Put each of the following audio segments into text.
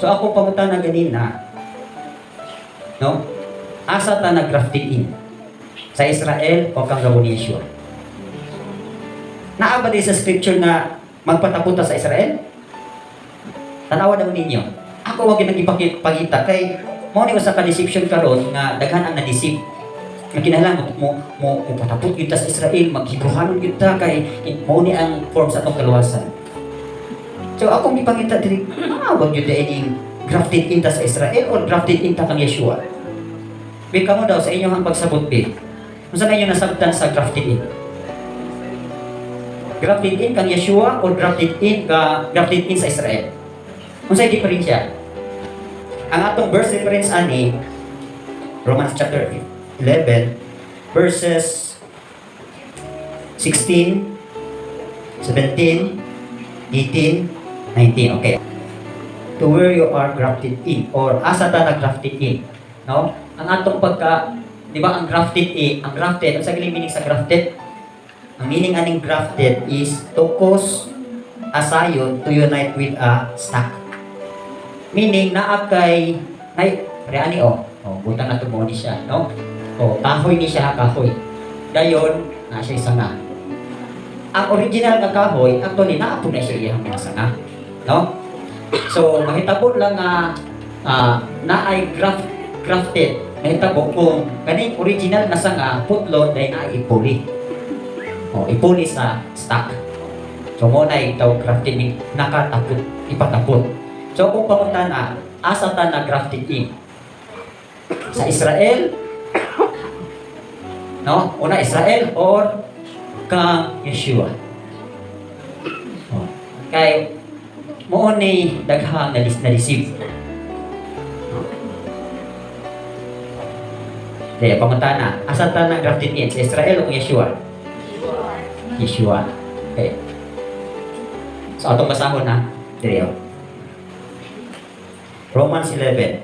So ako pamunta na ganina, no? Asa ta nag-grafted in? Sa Israel o kang gawon ni Yeshua? Naa ba di sa scripture na magpatapunta sa Israel? Tanawa naman ninyo. Ako wag nagipakita kay mo ni usa ka deception karon nga daghan ang na-deceive. Nga kinahanglan mo patapot kita sa Israel, maghibruhanon kita kay mo ni ang form sa atong kaluwasan. So akong ipakita diri, wag gyud dining grafted in ta sa Israel or grafted in ta kang Yeshua. Bi kamo daw sa inyong pagsabot bi. Unsa na inyo nasabtan sa grafted in? Grafted in kang Yeshua or grafted in sa Israel? Unsay diferensya? Ang atong verse reference ani Romans chapter 11 verses 16, 17, 18, 19. Okay. To where you are grafted in or asa ta na grafted in, no? Ang atong pagka, di ba, ang grafted ang grafted, ang saging meaning sa grafted? Ang meaning aning grafted is to cause a sayon to unite with a stock. Meaning naa kay reani buta na tumo ni siya, no? Kahoy ni siya, kahoy. Dayon na siya sanga. Ang original nga kahoy, actually naapon na siya iyang mga sanga, no? So mahitabo lang nga na ay grafted. Mahitabo kung kaning original na sanga putlon dahil na ipuli. Ipuli sa stock. So mo na itaw grafted ni nakatapot, ipatapot. So kung pamunta na, asa ta na grafted in? Sa Israel? No? Una Israel or kang Yeshua? Kay mo ni daghang na-receive. Kaya pamunta na, asa ta na grafted in? Sa Israel o kang Yeshua? Yeshua. Okay. So atong basahon na, diriyo. Romans 11.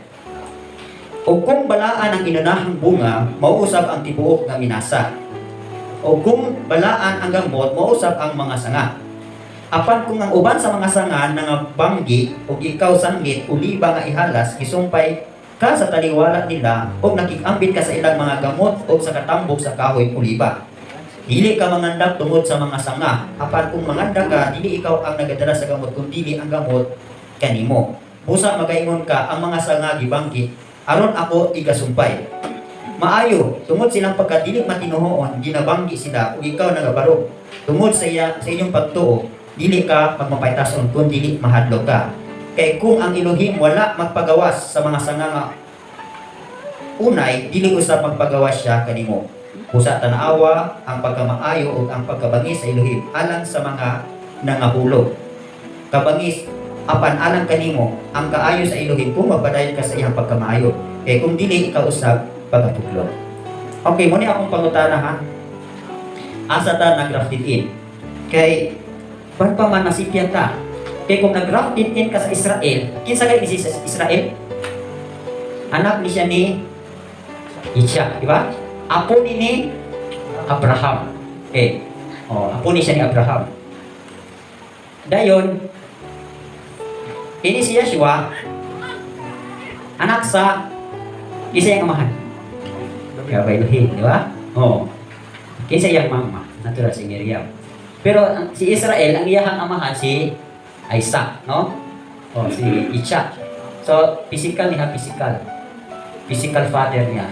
O kung balaan ang inunahang bunga, mauusap ang tibuok nga minasa. O kung balaan ang gamot, mauusap ang mga sanga. Apan kung ang uban sa mga sanga nga banggi, o ikaw sanggit, uliba nga ihalas, isumpay ka sa taliwala nila, o nakikambit ka sa ilang mga gamot, o sa katambok sa kahoy uliba. Dili ka mangandak tungod sa mga sanga. Apan kung mangandak ka, dili ikaw ang nagadala sa gamot, kung dili ang gamot kanimo. Busa magaingon ka ang mga sanga gibangkit, aron ako igasumpay. Maayo, tungod silang pagkadili matinuhoon, ginabanggi sila ug ikaw nagabarog. Tungod sa inyong pagtuo, dili ka magmapaytason kun dili mahadlok ka. Kay kung ang Elohim wala magpagawas sa mga sanga nga unay, dili usab magpagawas siya kanimo. Busa tanawa ang pagkamaayo ug ang pagkabangis sa Elohim alang sa mga nangahulog. Kabangis apan alang kanimo ang kaayo sa Elohim kung mapadayon ka sa iyang pagkamaayo. Kaya kung dili ikaw usab pagatuklon. Okay, muna akong pangutana ha. Asa ta na-grafted in? Kay ban pa man nasipyan ta. Kay kung nag-grafted in ka sa Israel, kinsa kay sa Israel? Anak ni siya ni Isaac, di ba? Apo ni Abraham. Okay. Apo ni siya ni Abraham. Dayon ini si Yeshua, anak sa isa yung amahan. Kaya ba Elohim, di ba? Kisa yung mama, natural si Miriam. Pero si Israel, ang iyahang amahan si Isaac, no? Si Isaac. So, physical niya, physical father niya.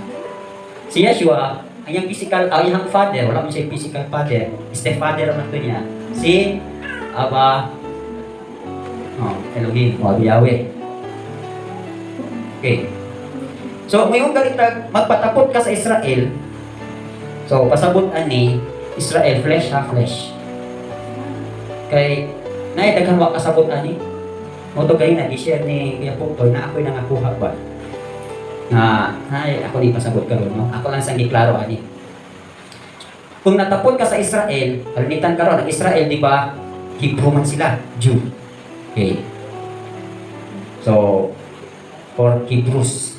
Si Yeshua, ang iyang iyang father, wala mo siya physical father, stepfather naman ito niya, si Aba Elohim, Yahweh. Okay. So, mayroong galitag, magpatapot ka sa Israel. So, pasabot ani Israel, flesh ha, flesh. Kay, naidaghan wa kasabot ani. Moto kayo na, i-share ni Kuya Puktoy na ako'y nangakuha ba? Ako di pasabot ka ron, no? Ako lang sang iklaro ani. Kung natapot ka sa Israel, kalinitan ka ron, ang Israel, di ba, Hebrew man sila, Jew. Okay. So, for Hebrews.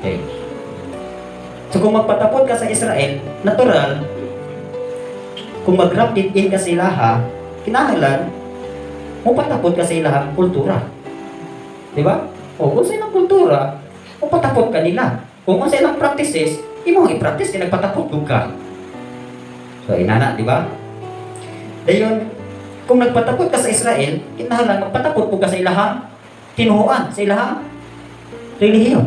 Okay. So, kung magpatapot ka sa Israel, natural, kung mag-grafted in ka sila ha, kinahanglan, Mupatapot ka sa ilang kultura. Di ba? O kung sa ilang kultura, mupatapot ka nila. Kung sa ilang practices, imo ang i-practice kaya nagpatapot ka. So inana, di ba? Dayon, kung nagpatapot ka sa Israel, kinahanglan magpatapot mo ka sa ilahang tinuhuan, sa ilahang relihiyon.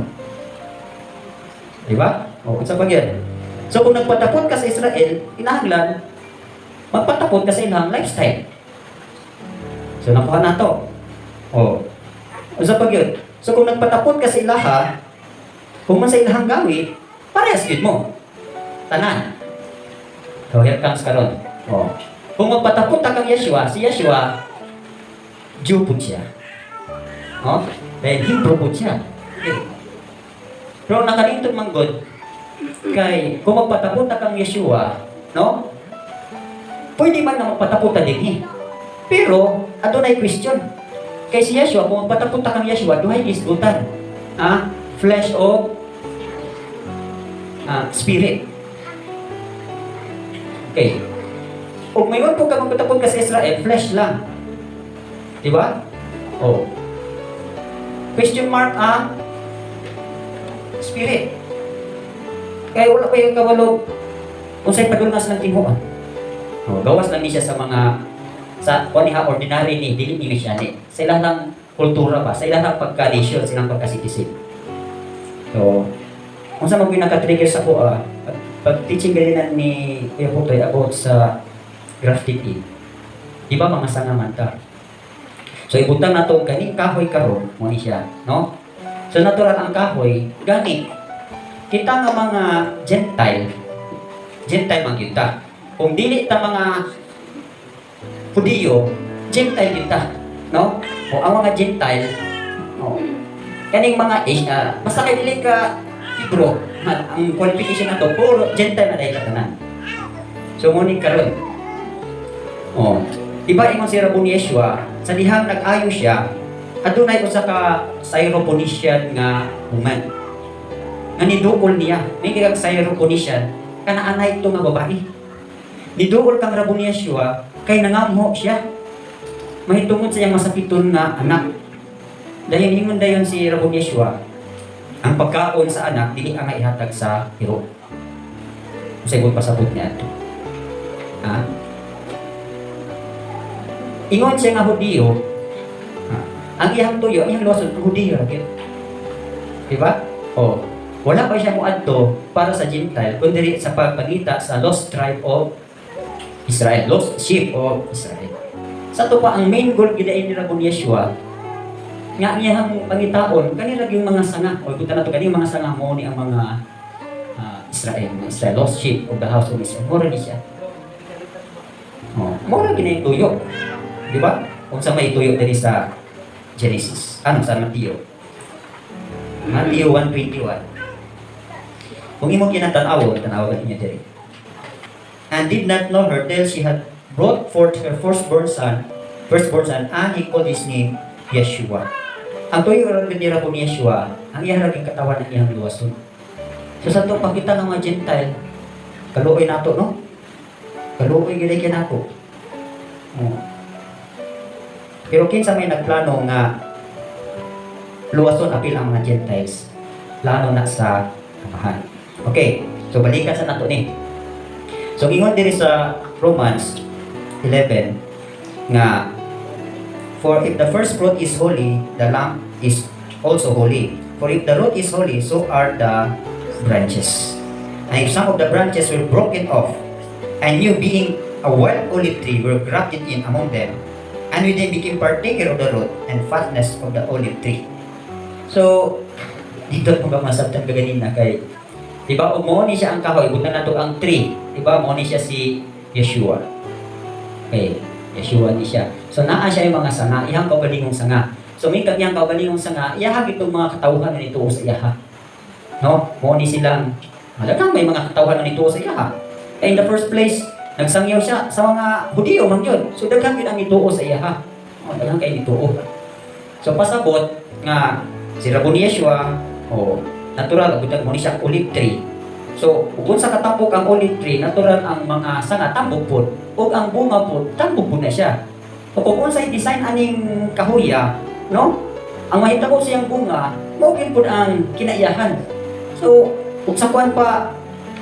Di ba? O sa pagyan. So kung nagpatapot ka sa Israel, kinahanglan magpatapot ka sa ilahang lifestyle. So nakuha na to. O sa pagyan. So kung nagpatapot ka sa ilaha, kung man sa ilahang gawi, parehas yun mo. Tanan. So here comes karon. O. Kung magpatapot ka kang Yeshua, si Yeshua, Jew po siya. O? Dahil Hebrew po siya. Okay. Pero nakalintod man God, kay kung magpatapot ka kang Yeshua, no? Pwede man na magpatapot ka din. Pero, adunay question. Kay si Yeshua, kung magpatapot ka kang Yeshua, duhay isgutan. Flesh o spirit. Okay. Kung mayon po ka magpatapot ka sa Israel, flesh lang. Diba? Oh. Question mark spirit. Kaya wala pa yung kawalog kung sa'y padulngas ng tinuan. Oh, gawas lang niya sa mga sa kaniha ordinary ni dili ni siya ni. Sa ilang ng kultura ba, sa ilang ng pagka-nation, silang pagka-citizen. So, kung saan mo pinaka-trigger sa ko, pag-teaching ganyan ni Kuya Putoy about sa grafted in. Di ba mga sangamanta? So, ibutang na ito, gani kahoy karon mo ni siya, no? So, natural ang kahoy, gani. Kita nga mga Gentile man kita. Kung dili ta mga Hudiyo, Gentile kita, no? O ang mga Gentile, no? Kaning mga basta kay dili ka Hebrew, ang qualification na to, puro Gentile na dahil katanan. So, ngunit karon. O, diba ingon si Rabon Yeshua, sa dihang nag-ayo siya, adunay usa ka Syrophoenician nga woman. Nga niduol niya, may kag Syrophoenician, kanaanay ito nga babae. Niduol kang Rabon Yeshua, kay nangamho siya. Mahitungod sa iyang masakiton nga anak. Dahil ingon dayon si Rabon Yeshua, ang pagkaon sa anak, dili ang ihatag sa hiro. Sa ibang pasabot niya ito. Ingon siya nga Hudiyo, ang iyang tuyo, iyang losod, Hudiyo. Okay? Diba? O, wala pa siya muadto para sa Gentile, kundi sa pagpagita sa lost tribe of Israel, lost sheep of Israel. Sa to pa, ang main goal gidain ni Rabon Yeshua, nga niyang pangitaon, kanila yung mga sanga, o ikutan na to, kanila mga sanga mo ni ang mga Israel, lost sheep of the house of Israel. Mora ni siya. Mora ginay tuyo. Di ba? Kung sa may tuyo dali sa Genesis. Sa Matthew. Matthew 1:21. Kung imo kinatanaw, tanaw ka niya diri. And did not know her till she had brought forth her firstborn son, and he called his name Yeshua. Ang tuyo ron ni Rabon Yeshua, ang iya naging katawan ng iyang luwason. So sa to pakita ng mga Gentile, kaluoy nato, no? Kaluoy gid kay nato. Pero kinsa may nagplano nga luwason apil ang mga Gentiles, plano na sa amahan. Okay, so balikan sa nato ni. So ingon diri sa Romans 11 nga, for if the first fruit is holy, the lamp is also holy. For if the root is holy, so are the branches. And if some of the branches were broken off, and you being a wild olive tree were grafted in among them, and we then became partaker of the root and fatness of the olive tree. So, dito po ba masabtan ka ganina kay, diba, mo ni siya ang kahoy, buta na to ang tree. Diba, mo ni siya si Yeshua. Okay, Yeshua ni siya. So, naa siya yung mga sanga, ihang kaugalingong sanga. So, may kanyang kaugalingong sanga, iyahag itong mga katauhan na nito sa iyaha. No? Mo ni silang, malagang may mga katauhan na nito sa iyaha. In the first place, nagsangyaw siya sa mga Hudiyo man yun. So, daghang yun ang ituo sa iyaha. Daghang kayo ituo. So, pasabot nga, si Rabon Yeshua, natural, budag mo ni siya olive tree. So, kung sa katambok ang olive tree, natural ang mga sanga tambok po, o ang bunga po, tambok po na siya. O kung unsay design aning kahuya, no? Ang mahitabo siyang bunga, mao gyud pud ang kinaiyahan. So, ug sa kuan pa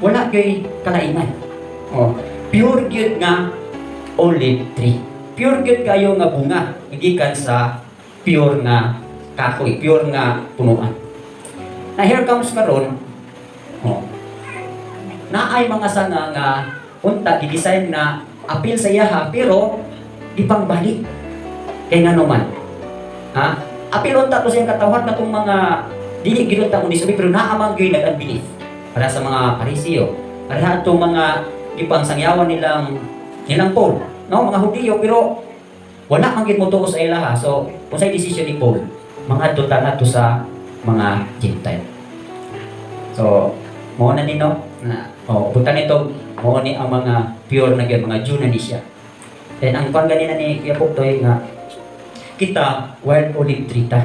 wala kay kalaingan. Oh, pure gyud nga olive tree. Pure gyud kayo nga bunga, gikan sa pure nga kahoy, pure nga punuan. Na here comes karon, oh, naay mga sanga nga unta gi-design na appeal sa iyaha pero ipangbalik kay nga naman. Ha? Appeal unta to siyang katawhan na tong mga dili gid unta mo disubi pero naamang gyud nag-unbelief para sa mga Parisiyo. Para atong mga ipangsangyawan nilang Paul, no? Mga Hudiyo pero wala man gid mo tuo sa ilaha. So, unsay decision ni Paul? Mga tuta na to sa mga Gentile. So, mo na nino na butan nito mo ni ang mga pure na gyud mga Jew na ni siya. Then ang kwan ganina ni Jacob toy nga kita wild olive tree ta.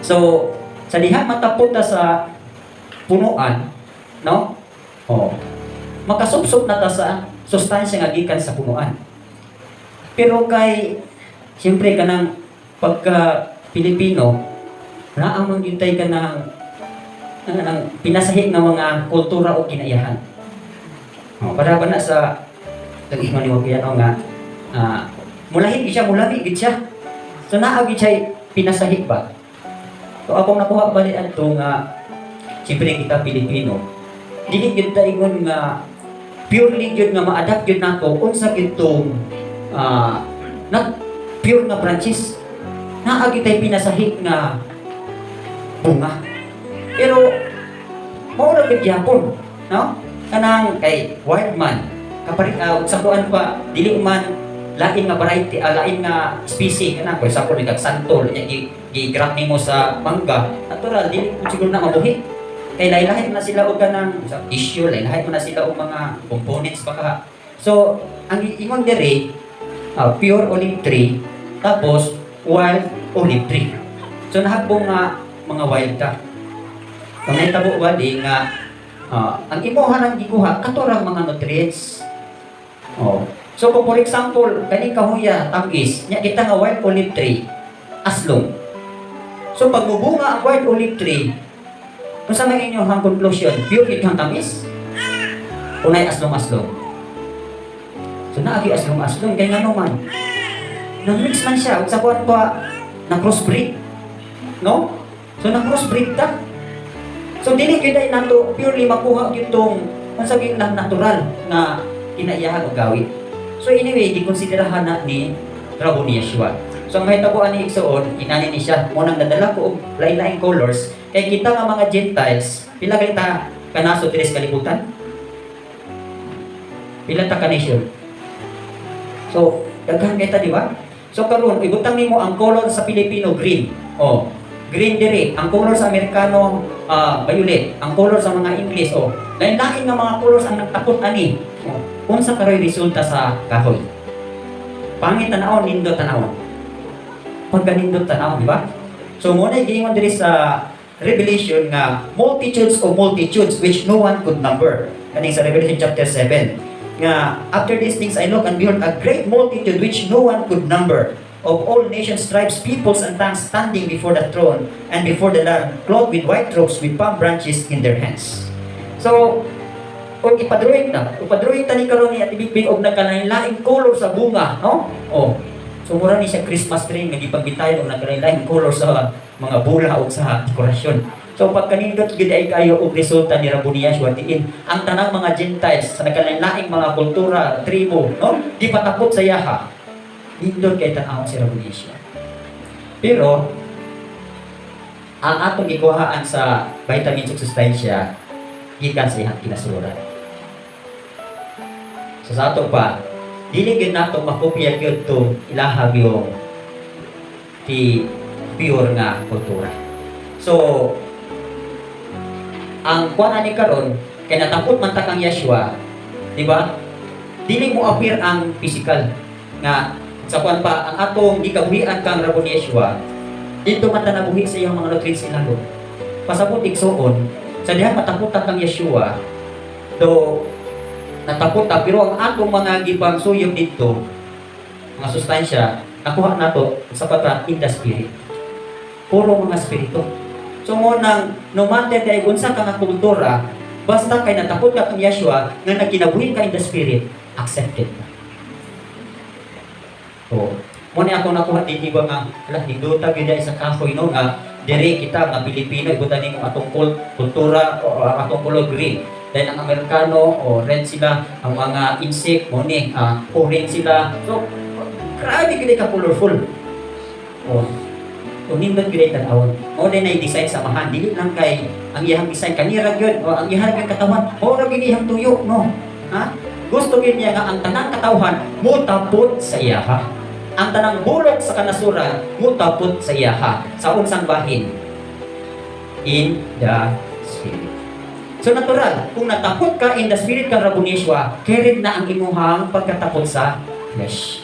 So, sa diha matapot ta sa punuan, no? Makasubsob na ta sa sustansya nga gikan sa punuan. Pero kay siyempre kanang pagka Pilipino, naamang gintay ka ng pinasahig ng mga kultura o kinaiyahan. Para ba na sa tag-ingon ni Wapiano nga mulahig siya, mulami gid siya. So naagid siya pinasahig ba? So akong nakuha bali adto nga siyempre kita Pilipino. Dili gyud ta ingon nga purely gyud nga ma-adapt gyud nato unsa gyud tong not pure nga branches. Naagi tay pinasahig nga bunga. Pero mao ra gyud gyapon, no? Kanang kay wild man kapari sa tuan pa dili man lain nga variety, lain nga species kanang for example ni santol nya gi-graft nimo sa mangga, natural dili ko siguro na mabuhi. Kay lain-lain na sila og kanang issue, lain-lain na sila og mga components pa ka. So ang ingon diri pure olive tree tapos wild olive tree. So nahagbong nga mga wild ta. Kung naitabo ba di nga ang imuha ng gikuha katurang mga nutrients. So kung for example kani kahuya tagis nya kita nga wild olive tree aslong. So pag mubunga ang wild olive tree, kung sa mga inyong conclusion, pure itang tamis? Unay aslong-aslong. So naagi aslong-aslong kay nga naman. Nag-mix man siya, sa kuwan pa na crossbreed. No? So na crossbreed ta. So dili gyud ay nato purely makuha gyud tong unsaging lang natural na kinaiyahan og gawit. So anyway, gikonsiderahan na ni Rabbi Yeshua. So ang mahitabuan ni Igsoon, inani ni siya mo nang nadala ko og lain-lain colors kay kita nga mga Gentiles, pila kita kanaso diri sa kalibutan? Pila ta ka nation? So daghan kita di ba? So karon ibutang nimo ang color sa Pilipino green. Green diri, ang color sa Amerikano violet, ang color sa mga English lain-lain nga mga colors ang nagtakot ani. Unsa karoy resulta sa kahoy? Pangit tanawon, nindot tanawon. Pagkanindot tanawon, di ba? So mo na giingon diri sa Revelation nga multitudes of multitudes which no one could number. Kaning sa Revelation chapter 7. Nga after these things I looked and behold a great multitude which no one could number, of all nations, tribes, peoples, and tongues standing before the throne and before the Lamb, clothed with white robes with palm branches in their hands. So, kung ipadrawing ta ni karon ni atibig og nagkalain-laing color sa bunga, no? So mura ni siya Christmas tree nga gipagbitayon og nagkalain-laing color sa mga bula o sa dekorasyon. So pagkanindot gid ay kayo og resulta ni Rabbi Yeshua diin ang tanang mga Gentiles sa nagkalain-laing mga kultura, tribo, no? Di patakot sa yaha. Nindot kay tan-aw si Rabbi Yeshua. Pero ang atong gikuhaan sa vitamins ug sustansya gikan sa iyang kinasuran. So sa ato pa, dili gyud nato makopya gyud to ilahag yung pure nga kultura. So ang kuan ani karon kay natapot man ta kang Yeshua, di ba? Dili mo appear ang physical nga sa kuan pa ang atong gikabuhian kang Rabbi Yeshua. Dito man ta nabuhi sa iyang mga nutrients inalo. Pasabot igsuon sa diha mataputan kang Yeshua, do natapot ta pero ang atong mga gipangsuyod dito mga sustansya, nakuha na to sa pagka in the spirit. Puro mga spirito. So mo nang no matter kay unsa ka nga kultura, basta kay natapot ka kang Yeshua nga nagkinabuhi ka in the spirit, accepted ka. So, mo ni ako nakuha din iba nga, ala hinduta gyud sa kahoy no nga diri kita nga Pilipino ibutan nimo atong kultura o atong color green. Then ang Amerikano o red sila, ang mga insect mo ni orange sila. So grabe gid ka colorful. Oh. So nindot gid tan-awon. Mo din ay design sa mahan dili lang kay ang iyang design kanira gyud o ang iyang katawan. Mo ra gid iyang tuyo no. Ha? Gusto gid niya nga ang tanang katawhan mo tapot sa iya ha. Ang tanang bulok sa kanasuran mo tapot sa iya ha. Sa unsang bahin? In the spirit. So natural, kung natapot ka in the spirit kang Rabunishwa, carried na ang imuhang pagkatapot sa flesh.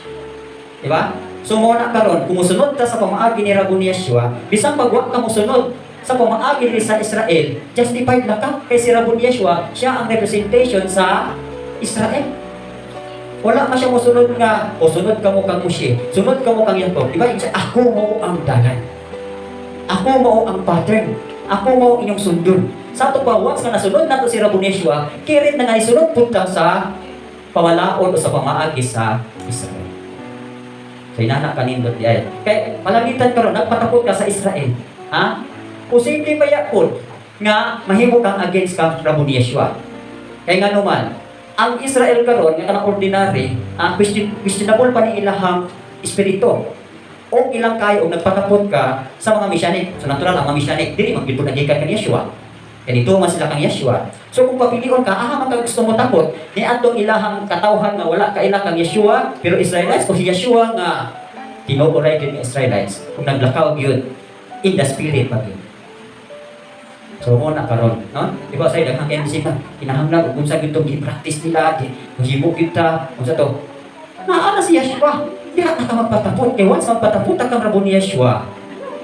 Diba? So muna karon, kung musunod ka sa pamaagi ni Rabunishwa, bisang pagwa ka musunod sa pamaagi ni sa Israel, justified na ka kay si Rabunishwa, siya ang representation sa Israel. Wala ka siya musunod nga, o sunod ka mo kang Moshe, sunod ka mo kang Yakob. Diba? Ako mo ang dalan. Ako mo ang pattern. Ako mo inyong sundon. Sa ito pa, once ka nasunod na ito si Rabunishwa, kirit na nga isunod punta sa pamalaon o sa pamaagi sa Israel. So, inanak ka nindot yan. Kaya, malamitan ka ron, nagpatapot ka sa Israel. Ha? Posible ba yakon nga mahimo kang against kang Rabunishwa? Kaya nga naman, ang Israel karon nga kanang ordinary, questionable pa ni ilahang espiritu. O ilang kayo nagpatapot ka sa mga misyanik. So natural ang mga misyanik, dili magpito nagikan kan Yeshua. Ganito man sila kang Yeshua. So kung papilion ka, man ka gusto mo tapot, ni atong ilahang katawhan nga wala ka ilang kang Yeshua, pero Israelites, kung si Yeshua nga tinuoray din ni Israelites, kung naglakaw yun, in the spirit pa yun. So mo na karon, no? Di ba sa daghang MC ka, kinahanglan kung sa gitong gi-practice nila, himo kita, kung sa to. Naana si Yeshua. Diha ka magpatapot. Kaya once magpatapot kang Rabon ni Yeshua,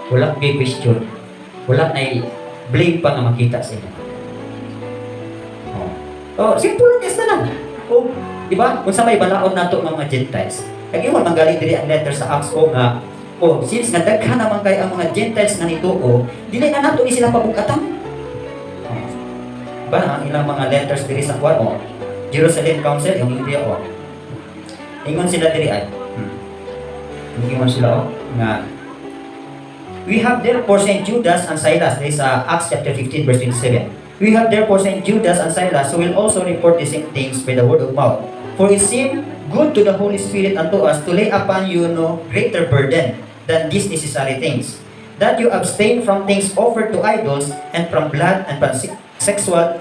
wala may question. Wala na blame pa na makita sa inyo. Oh, simple lang na lang. Oh, di ba? Kung sa may balaod nato ng mga Gentiles. Kaya yun, manggaling dili ang letter sa Acts o nga, since nga daghan naman kay ang mga Gentiles na nito, dili na nato ni sila pabukatan. Diba? Ang ilang mga letters diri sa kwan, Jerusalem Council, yung India, ingon sila diri ay. Ingon sila, nga, we have therefore sent Judas and Silas. This is Acts chapter 15 verse 27. We have therefore sent Judas and Silas who will also report the same things by the word of mouth. For it seemed good to the Holy Spirit and to us to lay upon you no greater burden than these necessary things, that you abstain from things offered to idols and from blood and from sexual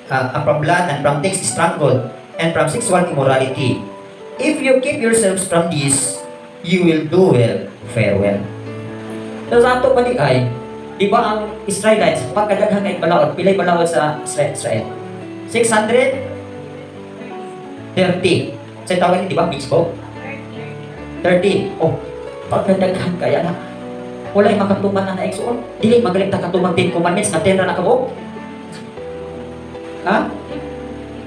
from blood and from things strangled and from sexual immorality. If you keep yourselves from this, you will do well, fare well. So sa ato paligay, di ba ang Israelites, pagkadaghang kay balaod, pilay balaod sa Israel? 630. Sa tawag ni, di ba, Mixco? 30. Oh, pagkadaghang kaya na. Wala yung makatuman na naigsoon. Dili, magaling ta katumang 10 commandments na 10 na nakabo. Ha?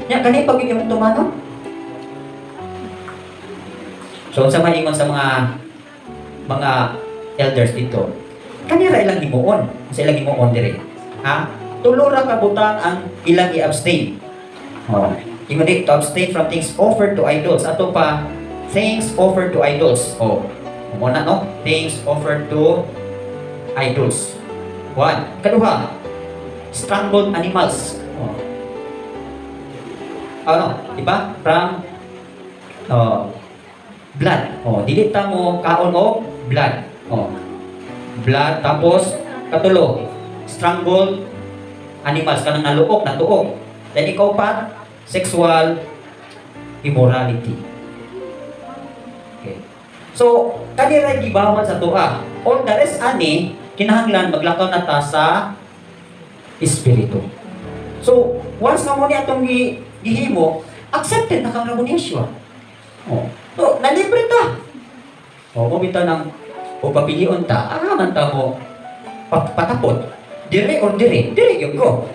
Nya, kanay pag yung tumano? So, sa maingon sa mga elders dito, kanira ilang himuon. Sa ilang himuon dire. Ha? Tulura ka butang ang ilang i-abstain. Ingon to abstain from things offered to idols. Ato pa, things offered to idols. Muna no? Things offered to idols. 1. Kaduha, strangled animals. Diba? From blood. Dili ta mo kaon o blood. Blood tapos katulo, strangled animals kanang naluok, natuok. Then ikaw pa, sexual immorality. Okay. So, kanira gibawal sa tuwa. All the rest ani kinahanglan maglakaw na ta sa espiritu. So, once na mo ni atong gihimo, accepted na kang Rabon Yeshua. So, nalibre ta. Bumita ng papilion ta, man ta mo patapot. Dire or dire yun ko.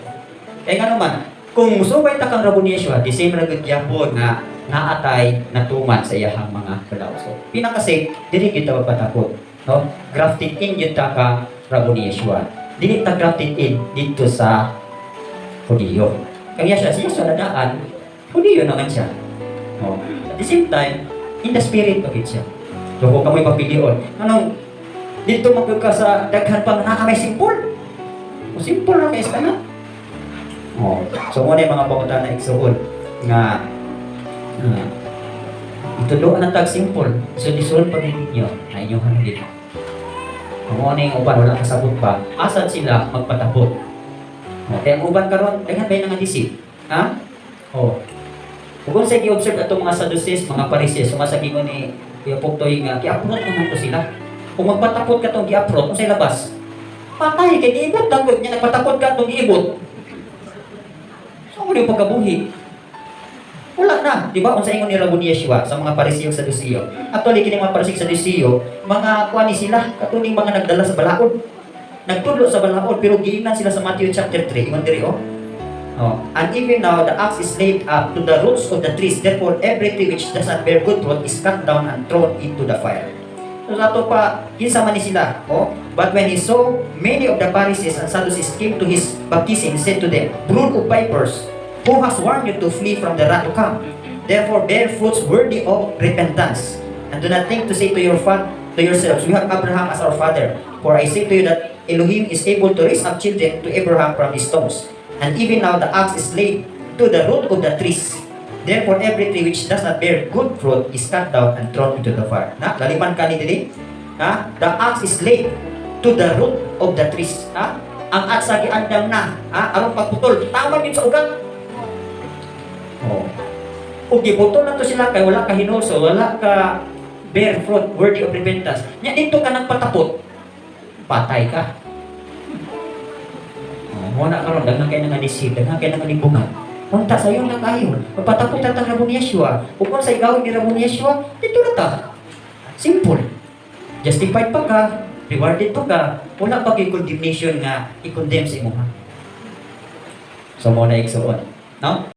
Kaya nga naman, kung musubay ta kang Rabon Yeshua, the same ragad yapon na naatay natuman sa iyahang mga kalaw. So, pinakasig, dili kita magpatakot. No? Grafted in yun ta ka rabo ni Yeshua. Dili ta grafted in dito sa Hudiyo. Kaya siya sa ladaan, Hudiyo naman siya. No? At the same time, in the spirit bakit siya. So kung kamoy mapilion, anong dito magka sa daghan pang nakamay simple. O simple na kayo na. Oh, so muna yung mga pangutan na igsuon nga ito doon ang tag simple. So disulod pag ninyo na inyong handin. Kung ano yung uban, wala kasabot pa, asad sila magpatapot. Okay, ang uban karon daghan ba yung nangadisip? Ha? Oh. Kung sa i-observe itong mga Sadducees, mga Pharisees, sumasagi mo ni Pugtoy nga, ki-approt naman to sila. Kung magpatapot ka itong ki-approt, kung sa labas, patay, kaya giibot lang niya, nagpatapot ka itong giibot. So, ano yung pagkabuhi? Wala na, di ba? Kung sa ingon ni Rabo ni Yeshua, sa mga Pariseo sa Dusiyo. Actually, kini mga Pariseo sa Dusiyo, mga kuwani sila, katuning mga nagdala sa balaod. Nagtudlo sa balaod, pero giingnan sila sa Matthew chapter 3. Iman diri, oh. Oh. And even now, the axe is laid up to the roots of the trees. Therefore, every tree which does not bear good fruit is cut down and thrown into the fire. So, sato pa, kinsa man ni sila. Oh? But when he saw many of the Pharisees and Sadducees came to his baptism, he said to them, "Brood of vipers, who has warned you to flee from the wrath to come? Therefore, bear fruits worthy of repentance. And do not think to say to yourselves, we have Abraham as our father. For I say to you that Elohim is able to raise up children to Abraham from these stones. And even now the axe is laid to the root of the trees. Therefore, every tree which does not bear good fruit is cut down and thrown into the fire." Na, laliman ka ni dili? Ha? The axe is laid to the root of the trees. Ha? Ang axe sa giandam na, ha? Aron pagputol, tama din sa ugat. Oh. Kung giputol na to sila kay wala ka hinulso, wala ka bear fruit worthy of repentance. Nya dito ka nagpatapot, patay ka. Muna karon daghan kay nga disip, daghan kay nga libungan. Unta sayo na kayo. Magpatapot ta tang Rabo ni Yeshua. Ug kung sa igawin ni Rabo ni Yeshua, dito na ta. Simple. Justified pa ka, rewarded pa ka, wala pa kay condemnation nga i-condemn sa imong. So mo na igsuon, no?